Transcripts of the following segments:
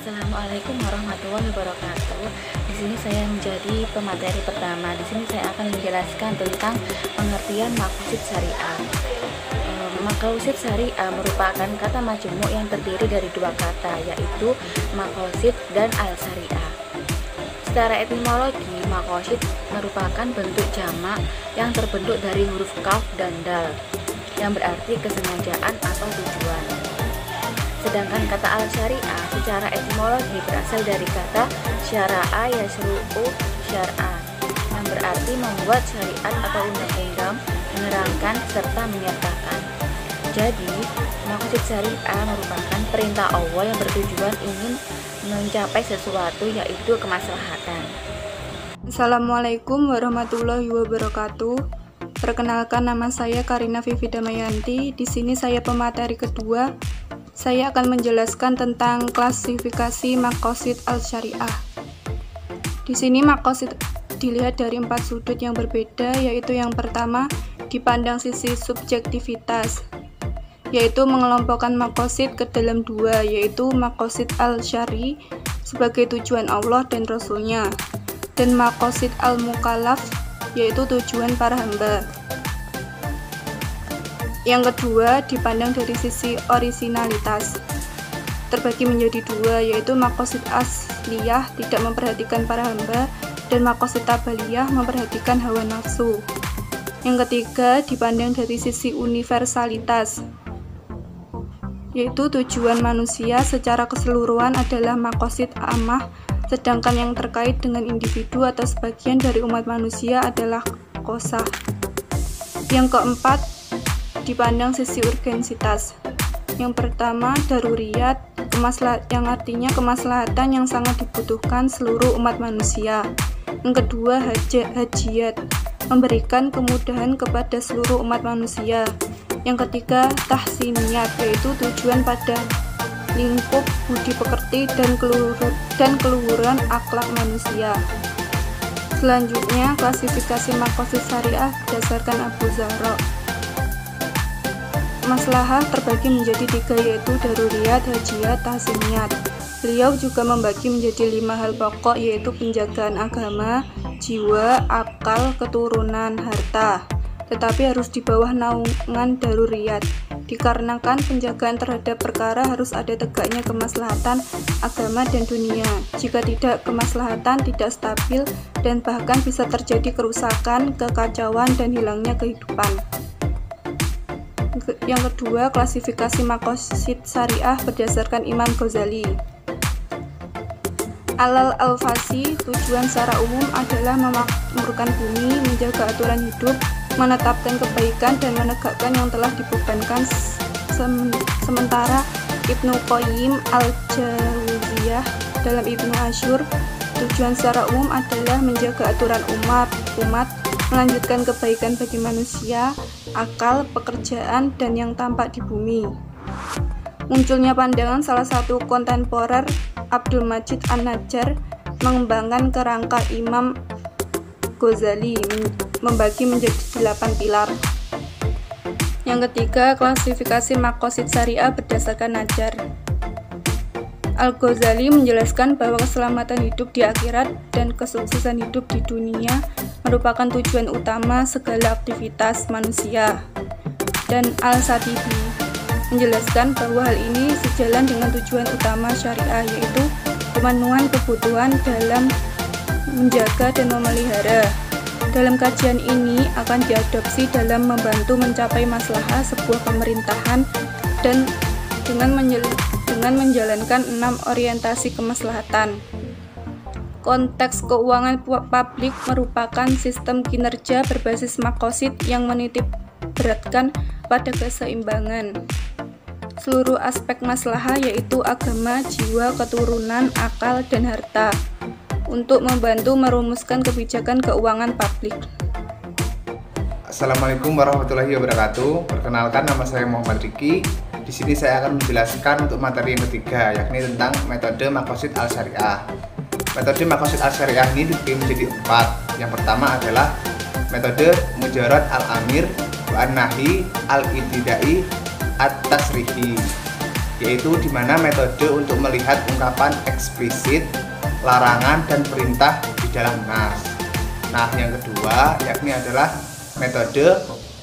Assalamualaikum warahmatullahi wabarakatuh. Di sini saya menjadi pemateri pertama. Di sini saya akan menjelaskan tentang pengertian maqasid syariah. Maqasid syariah merupakan kata majmuk yang terdiri dari dua kata, yaitu maqasid dan al-syariah. Secara etimologi, maqasid merupakan bentuk jamak yang terbentuk dari huruf kaf dan dal, yang berarti kesengajaan atau tujuan. Sedangkan kata al-syariah secara etimologi berasal dari kata syara'a yasru'u syar'a, yang berarti membuat syariat atau undang-undang, menerangkan serta menyertakan. Jadi, maqasid syariah merupakan perintah Allah yang bertujuan ingin mencapai sesuatu, yaitu kemaslahatan. Assalamualaikum warahmatullahi wabarakatuh. Perkenalkan, nama saya Karina Vivi Damayanti. Di sini saya pemateri kedua. Saya akan menjelaskan tentang klasifikasi maqasid al-syariah. Di sini maqasid dilihat dari 4 sudut yang berbeda, yaitu yang pertama dipandang sisi subjektivitas, yaitu mengelompokkan maqasid ke dalam dua, yaitu maqasid al-syari sebagai tujuan Allah dan Rasulnya, dan maqasid al-mukallaf yaitu tujuan para hamba. Yang kedua dipandang dari sisi orisinalitas, terbagi menjadi dua, yaitu maqasid asliyah tidak memperhatikan para hamba, dan maqasid tabaliyah memperhatikan hawa nafsu. Yang ketiga dipandang dari sisi universalitas, yaitu tujuan manusia secara keseluruhan adalah maqasid ammah, sedangkan yang terkait dengan individu atau sebagian dari umat manusia adalah qosah. Yang keempat dipandang sisi urgensitas. Yang pertama daruriyat, yang artinya kemaslahatan yang sangat dibutuhkan seluruh umat manusia. Yang kedua hajiyat, memberikan kemudahan kepada seluruh umat manusia. Yang ketiga tahsiniyat, yaitu tujuan pada lingkup budi pekerti dan keluhuran akhlak manusia. Selanjutnya klasifikasi maqasid syariah berdasarkan Abu Zahra. Maslahah terbagi menjadi 3, yaitu daruriyat, hajiyat, tahsiniyat. Beliau juga membagi menjadi 5 hal pokok, yaitu penjagaan agama, jiwa, akal, keturunan, harta, tetapi harus di bawah naungan daruriyat, dikarenakan penjagaan terhadap perkara harus ada tegaknya kemaslahatan agama dan dunia. Jika tidak, kemaslahatan tidak stabil dan bahkan bisa terjadi kerusakan, kekacauan, dan hilangnya kehidupan. Yang kedua, klasifikasi maqasid syariah berdasarkan Imam Ghazali. Alal al-fasi, tujuan secara umum adalah memakmurkan bumi, menjaga aturan hidup, menetapkan kebaikan, dan menegakkan yang telah dibebankan. Sementara Ibnu Qayyim al-Jauziyah dalam Ibnu Asyur, tujuan secara umum adalah menjaga aturan umat, melanjutkan kebaikan bagi manusia, akal, pekerjaan, dan yang tampak di bumi. Munculnya pandangan salah satu kontemporer, Abdul Majid An-Najjar, mengembangkan kerangka Imam Ghazali, membagi menjadi 8 pilar. Yang ketiga, klasifikasi maqasid syariah berdasarkan Najjar. Al-Ghazali menjelaskan bahwa keselamatan hidup di akhirat dan kesuksesan hidup di dunia merupakan tujuan utama segala aktivitas manusia. Dan Al-Satibi menjelaskan bahwa hal ini sejalan dengan tujuan utama syariah, yaitu pemenuhan kebutuhan dalam menjaga dan memelihara. Dalam kajian ini akan diadopsi dalam membantu mencapai maslahah sebuah pemerintahan dan dengan menjalankan 6 orientasi kemaslahatan. Konteks keuangan publik merupakan sistem kinerja berbasis maqasid yang menitik beratkan pada keseimbangan seluruh aspek maslahah, yaitu agama, jiwa, keturunan, akal, dan harta, untuk membantu merumuskan kebijakan keuangan publik. Assalamualaikum warahmatullahi wabarakatuh. Perkenalkan, nama saya Muhammad Riki. Di sini saya akan menjelaskan untuk materi yang ketiga, yakni tentang metode maqasid al-syariah. Metode maqasid al-syariah ini dibagi menjadi 4. Yang pertama adalah metode mujarad al-amir wa an-nahi al-ibtidai at-tasrihi. yaitu di mana metode untuk melihat ungkapan eksplisit, larangan, dan perintah di dalam nas. Nah, yang kedua yakni adalah metode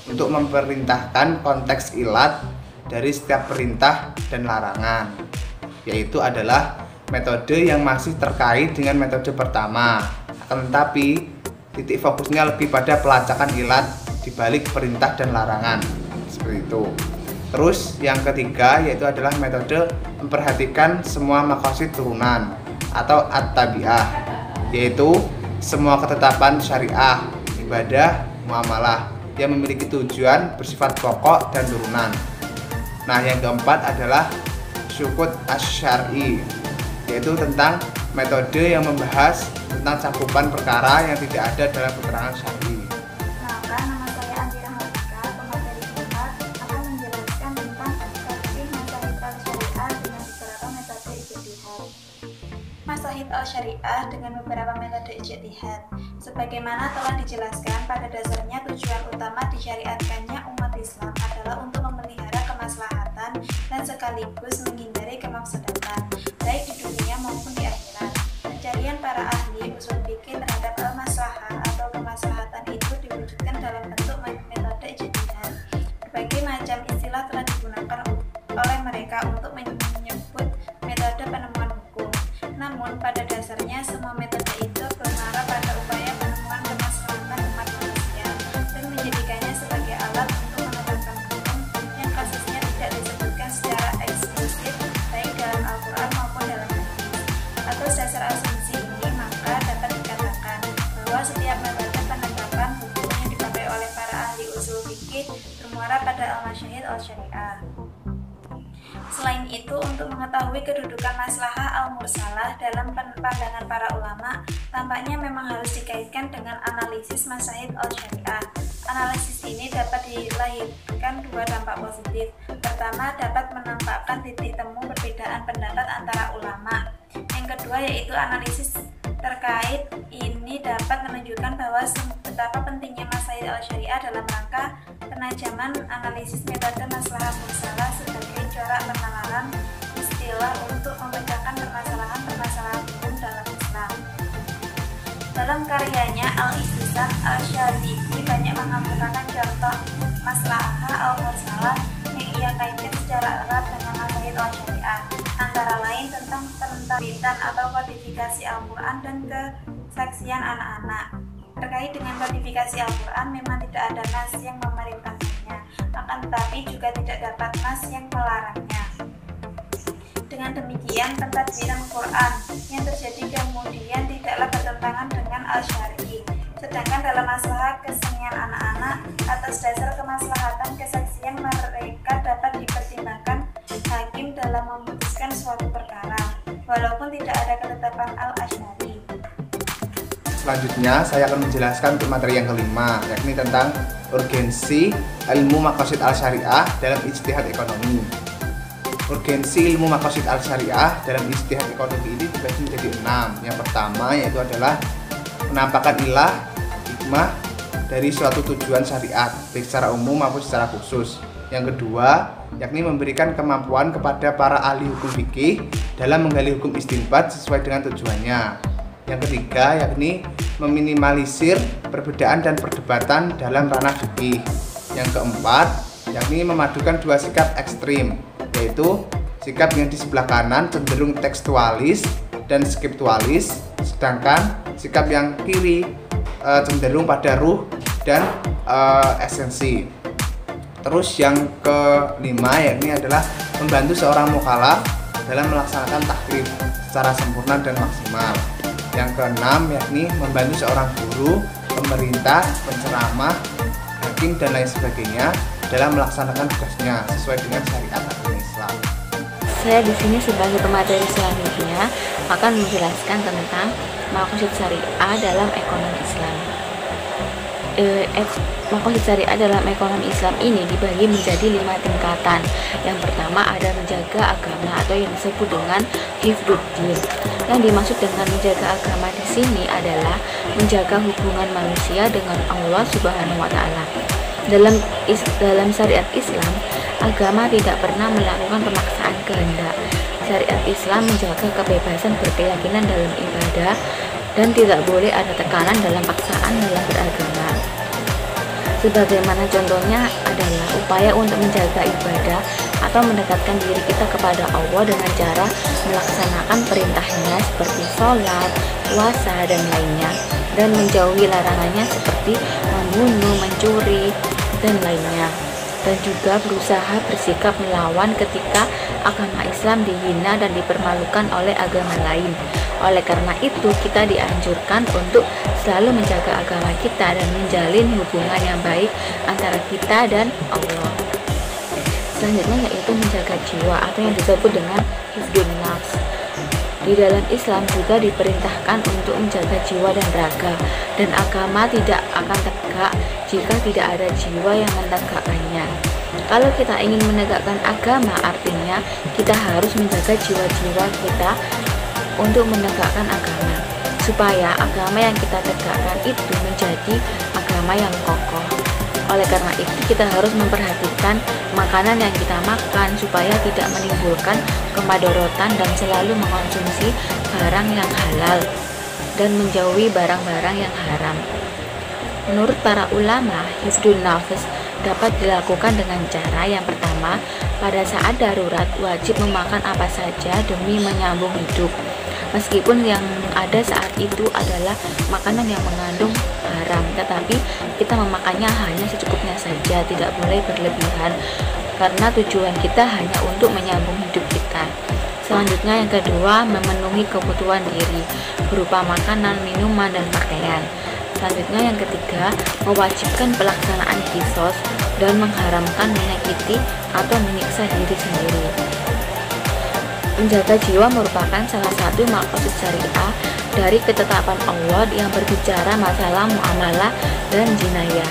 untuk memerintahkan konteks ilat dari setiap perintah dan larangan, yaitu adalah metode yang masih terkait dengan metode pertama, akan tetapi titik fokusnya lebih pada pelacakan ilat di balik perintah dan larangan, seperti itu. Terus yang ketiga yaitu adalah metode memperhatikan semua maqasid turunan atau at-tabi'ah, yaitu semua ketetapan syariah, ibadah, muamalah yang memiliki tujuan bersifat pokok dan turunan. Nah, yang keempat adalah syukud asy-syar'i, yaitu tentang metode yang membahas tentang cakupan perkara yang tidak ada dalam keterangan syar'i. Maka nama saya Andi Rahmatika, pemateri 4 akan menjelaskan tentang fikih mazahib al-syariah dengan beberapa metode ijtihad. Mazahib al-syariah dengan beberapa metode ijtihad. Sebagaimana telah dijelaskan, pada dasarnya tujuan utama disyariatkannya umat Islam adalah untuk memelihara kemaslahatan dan sekaligus menghindari kemafsadatan, baik di dunia maupun di akhirat. Pencarian para ahli usul fikih terhadap al-maslahah atau kemaslahatan itu diwujudkan dalam bentuk metode ijtihad. Berbagai macam istilah telah digunakan oleh mereka untuk menyebut metode penemuan hukum. Namun pada dasarnya semua metode itu bermuara pada upaya penemuan kemaslahatan umat manusia dan menjadikannya sebagai alat untuk menetapkan hukum yang kasusnya tidak disebutkan secara eksplisit baik dalam Al-Quran maupun dalam hadis. Atas dasar asumsi ini, maka dapat dikatakan bahwa setiap metode penetapan hukum yang dipakai oleh para ahli usul fikih bermuara pada al-masyahid al-syariah. Selain itu, untuk mengetahui kedudukan maslahah al-mursalah dalam pandangan para ulama, tampaknya memang harus dikaitkan dengan analisis mazahib al-syariah. Analisis ini dapat dilahirkan dua dampak positif. Pertama, dapat menampakkan titik temu perbedaan pendapat antara ulama. Yang kedua yaitu analisis terkait ini dapat menunjukkan bahwa betapa pentingnya mazahib al-syariah dalam rangka penajaman analisis metode maslahah mursalah sebagai corak penalaran istilah untuk memecahkan permasalahan hukum dalam Islam. Dalam karyanya Al-Ihtisam, Al-Syadili banyak mengemukakan contoh maslahah al-mursalah yang ia kaitkan secara erat dengan mazahib al-syariah, antara lain tentang penerbitan atau kodifikasi Al-Quran dan kesaksian anak-anak. Terkait dengan kodifikasi Al-Quran, memang tidak ada nas yang memerintahkannya, akan tetapi juga tidak dapat nas yang melarangnya. Dengan demikian, pentadbiran Quran yang terjadi kemudian tidaklah bertentangan dengan al-syar'i. Sedangkan dalam masalah kesenian anak-anak, atas dasar kemaslahatan kesaksian mereka dapat dipertimbangkan hakim dalam memutuskan suatu perkara, walaupun tidak ada ketetapan al-asy'ari. Selanjutnya saya akan menjelaskan untuk materi yang kelima, yakni tentang urgensi ilmu maqasid al-syariah dalam ijtihad ekonomi. Urgensi ilmu maqasid al-syariah dalam ijtihad ekonomi ini dibagi menjadi 6. Yang pertama yaitu adalah penampakan ilah hikmah dari suatu tujuan syariat, baik secara umum maupun secara khusus. Yang kedua yakni memberikan kemampuan kepada para ahli hukum fikih dalam menggali hukum istinbat sesuai dengan tujuannya. Yang ketiga yakni meminimalisir perbedaan dan perdebatan dalam ranah fikih. Yang keempat yakni memadukan dua sikap ekstrim, yaitu sikap yang di sebelah kanan cenderung tekstualis dan skriptualis, sedangkan sikap yang kiri cenderung pada ruh dan esensi. Terus yang kelima yakni adalah membantu seorang mukallaf dalam melaksanakan taklif secara sempurna dan maksimal. Yang keenam yakni membantu seorang guru, pemerintah, penceramah, hakim dan lain sebagainya dalam melaksanakan tugasnya sesuai dengan syariat agama Islam. Saya di sini sebagai pemateri selanjutnya akan menjelaskan tentang maqasid syariah dalam ekonomi Islam. Maqasid syariah dalam ekonomi Islam ini dibagi menjadi 5 tingkatan. Yang pertama ada menjaga agama atau yang disebut dengan hifdzuddin. Yang dimaksud dengan menjaga agama di sini adalah menjaga hubungan manusia dengan Allah Subhanahu wa taala. Dalam syariat Islam, Agama tidak pernah melakukan pemaksaan kehendak. Syariat Islam menjaga kebebasan berkeyakinan dalam ibadah dan tidak boleh ada tekanan dalam paksaan dalam beragama. Sebagaimana contohnya adalah upaya untuk menjaga ibadah atau mendekatkan diri kita kepada Allah dengan cara melaksanakan perintahnya seperti sholat, puasa, dan lainnya, dan menjauhi larangannya seperti membunuh, mencuri, dan lainnya, dan juga berusaha bersikap melawan ketika agama Islam dihina dan dipermalukan oleh agama lain. Oleh karena itu, kita dianjurkan untuk selalu menjaga agama kita dan menjalin hubungan yang baik antara kita dan Allah. Selanjutnya yaitu menjaga jiwa atau yang disebut dengan hifdun nafs. Di dalam Islam juga diperintahkan untuk menjaga jiwa dan raga, dan agama tidak akan tegak jika tidak ada jiwa yang menegakkannya. Kalau kita ingin menegakkan agama, artinya kita harus menjaga jiwa-jiwa kita untuk menegakkan agama, supaya agama yang kita tegakkan itu menjadi agama yang kokoh. Oleh karena itu, kita harus memperhatikan makanan yang kita makan supaya tidak menimbulkan kemadorotan dan selalu mengonsumsi barang yang halal dan menjauhi barang-barang yang haram. Menurut para ulama, hifdun nafs dapat dilakukan dengan cara yang pertama, pada saat darurat wajib memakan apa saja demi menyambung hidup. Meskipun yang ada saat itu adalah makanan yang mengandung haram, tetapi kita memakannya hanya secukupnya saja, tidak boleh berlebihan, karena tujuan kita hanya untuk menyambung hidup kita. Selanjutnya yang kedua, memenuhi kebutuhan diri berupa makanan, minuman, dan pakaian. Selanjutnya yang ketiga, mewajibkan pelaksanaan qisas dan mengharamkan menyakiti atau menyiksa diri sendiri. Menjaga jiwa merupakan salah satu maqasid syariah dari ketetapan Allah yang berbicara masalah muamalah dan jinayah.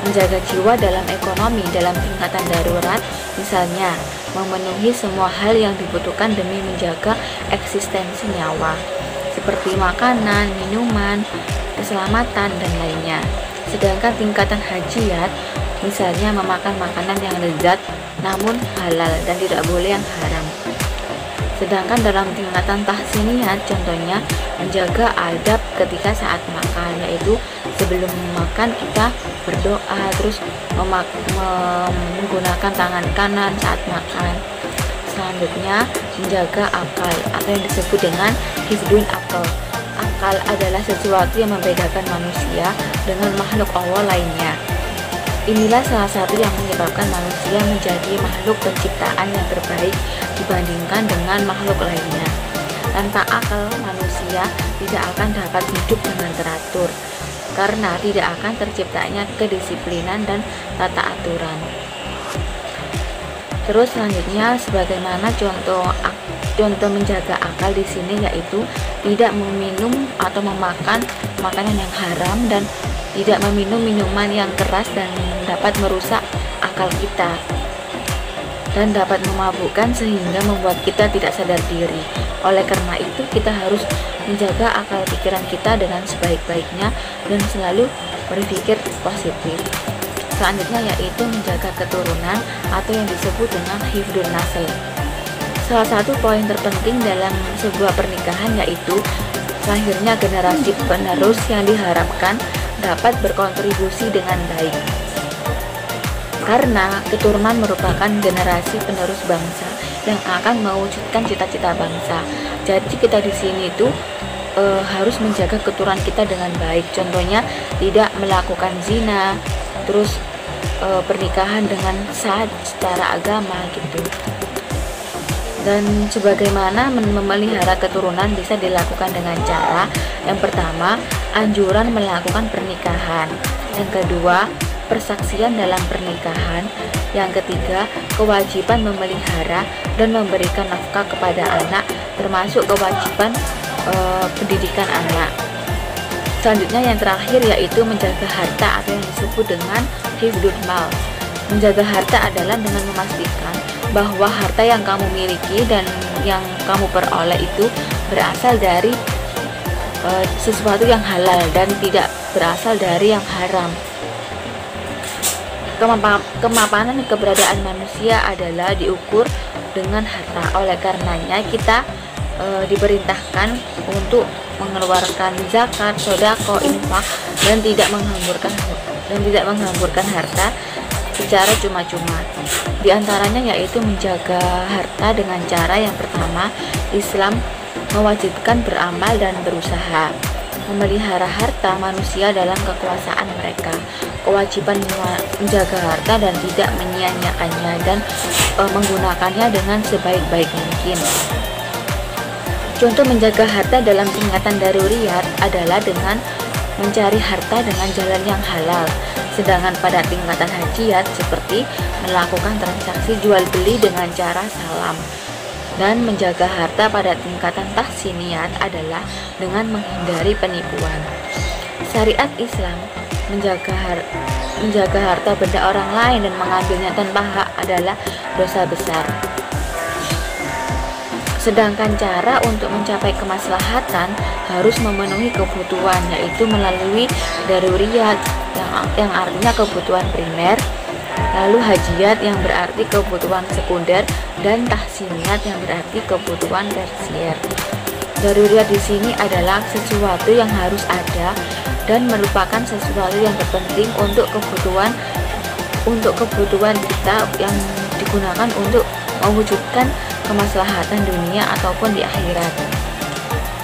Menjaga jiwa dalam ekonomi dalam tingkatan darurat, misalnya memenuhi semua hal yang dibutuhkan demi menjaga eksistensi nyawa, seperti makanan, minuman, keselamatan, dan lainnya. Sedangkan tingkatan hajiyat, misalnya memakan makanan yang lezat namun halal dan tidak boleh yang haram. Sedangkan dalam tingkatan tahsiniyat, contohnya menjaga adab ketika saat makan, yaitu sebelum makan kita berdoa, terus menggunakan tangan kanan saat makan. Selanjutnya menjaga akal atau yang disebut dengan hifdun akal. Akal adalah sesuatu yang membedakan manusia dengan makhluk Allah lainnya. Inilah salah satu yang menyebabkan manusia menjadi makhluk penciptaan yang terbaik dibandingkan dengan makhluk lainnya. Tanpa akal, manusia tidak akan dapat hidup dengan teratur, karena tidak akan terciptanya kedisiplinan dan tata aturan. Terus selanjutnya, sebagaimana contoh menjaga akal di sini yaitu tidak meminum atau memakan makanan yang haram dan tidak meminum minuman yang keras dan dapat merusak akal kita dan dapat memabukkan sehingga membuat kita tidak sadar diri. Oleh karena itu, kita harus menjaga akal pikiran kita dengan sebaik-baiknya dan selalu berpikir positif. Selanjutnya yaitu menjaga keturunan atau yang disebut dengan hifdun nasl. Salah satu poin terpenting dalam sebuah pernikahan yaitu lahirnya generasi penerus yang diharapkan dapat berkontribusi dengan baik. Karena keturunan merupakan generasi penerus bangsa yang akan mewujudkan cita-cita bangsa. Jadi kita di sini tuh harus menjaga keturunan kita dengan baik. Contohnya tidak melakukan zina, terus pernikahan dengan sah secara agama gitu. Dan sebagaimana memelihara keturunan bisa dilakukan dengan cara yang pertama, anjuran melakukan pernikahan. Yang kedua, persaksian dalam pernikahan. Yang ketiga, kewajiban memelihara dan memberikan nafkah kepada anak, termasuk kewajiban pendidikan anak. Selanjutnya yang terakhir yaitu menjaga harta atau yang disebut dengan hifdul mal. Menjaga harta adalah dengan memastikan bahwa harta yang kamu miliki dan yang kamu peroleh itu berasal dari sesuatu yang halal dan tidak berasal dari yang haram. Kemapanan keberadaan manusia adalah diukur dengan harta. Oleh karenanya kita diperintahkan untuk mengeluarkan zakat, sedekah, infak dan tidak menghamburkan harta secara cuma-cuma. Di antaranya yaitu menjaga harta dengan cara yang pertama, Islam mewajibkan beramal dan berusaha. Memelihara harta manusia dalam kekuasaan mereka. Kewajiban menjaga harta dan tidak menyia-nyiakannya dan menggunakannya dengan sebaik-baik mungkin. Contoh menjaga harta dalam tingkatan daruriyat adalah dengan mencari harta dengan jalan yang halal. Sedangkan pada tingkatan hajiyat seperti melakukan transaksi jual beli dengan cara salam. Dan menjaga harta pada tingkatan tahsiniyat adalah dengan menghindari penipuan. Syariat Islam menjaga harta benda orang lain dan mengambilnya tanpa hak adalah dosa besar. Sedangkan cara untuk mencapai kemaslahatan harus memenuhi kebutuhan, yaitu melalui daruriyat yang artinya kebutuhan primer, lalu hajiyat yang berarti kebutuhan sekunder, dan tahsiniyat yang berarti kebutuhan tersier. Daruriyat di sini adalah sesuatu yang harus ada dan merupakan sesuatu yang terpenting untuk kebutuhan kita yang digunakan untuk mewujudkan kemaslahatan dunia ataupun di akhirat.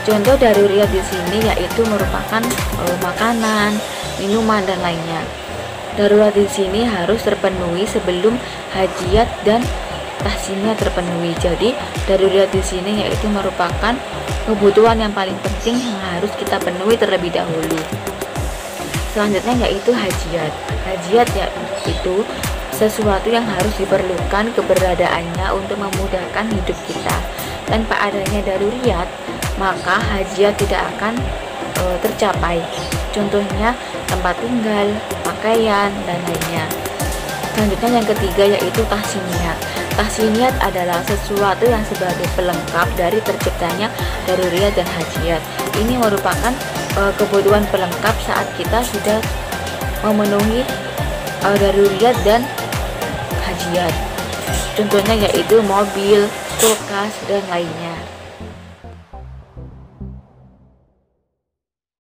Contoh daruriyat di sini yaitu merupakan makanan, minuman dan lainnya. Darurat di sini harus terpenuhi sebelum hajiyat dan tahsiniyat terpenuhi. Jadi daruriyat di sini yaitu merupakan kebutuhan yang paling penting yang harus kita penuhi terlebih dahulu. Selanjutnya yaitu hajiyat. Hajiyat yaitu sesuatu yang harus diperlukan keberadaannya untuk memudahkan hidup kita. Tanpa adanya daruriyat, maka hajiyat tidak akan tercapai. Contohnya tempat tinggal, pakaian, dan lainnya. Selanjutnya yang ketiga yaitu tahsiniyat. Tahsiniyat adalah sesuatu yang sebagai pelengkap dari terciptanya daruriyat dan hajiyat. Ini merupakan kebutuhan pelengkap saat kita sudah memenuhi daruriyat dan hajiyat. Contohnya yaitu mobil, kulkas, dan lainnya.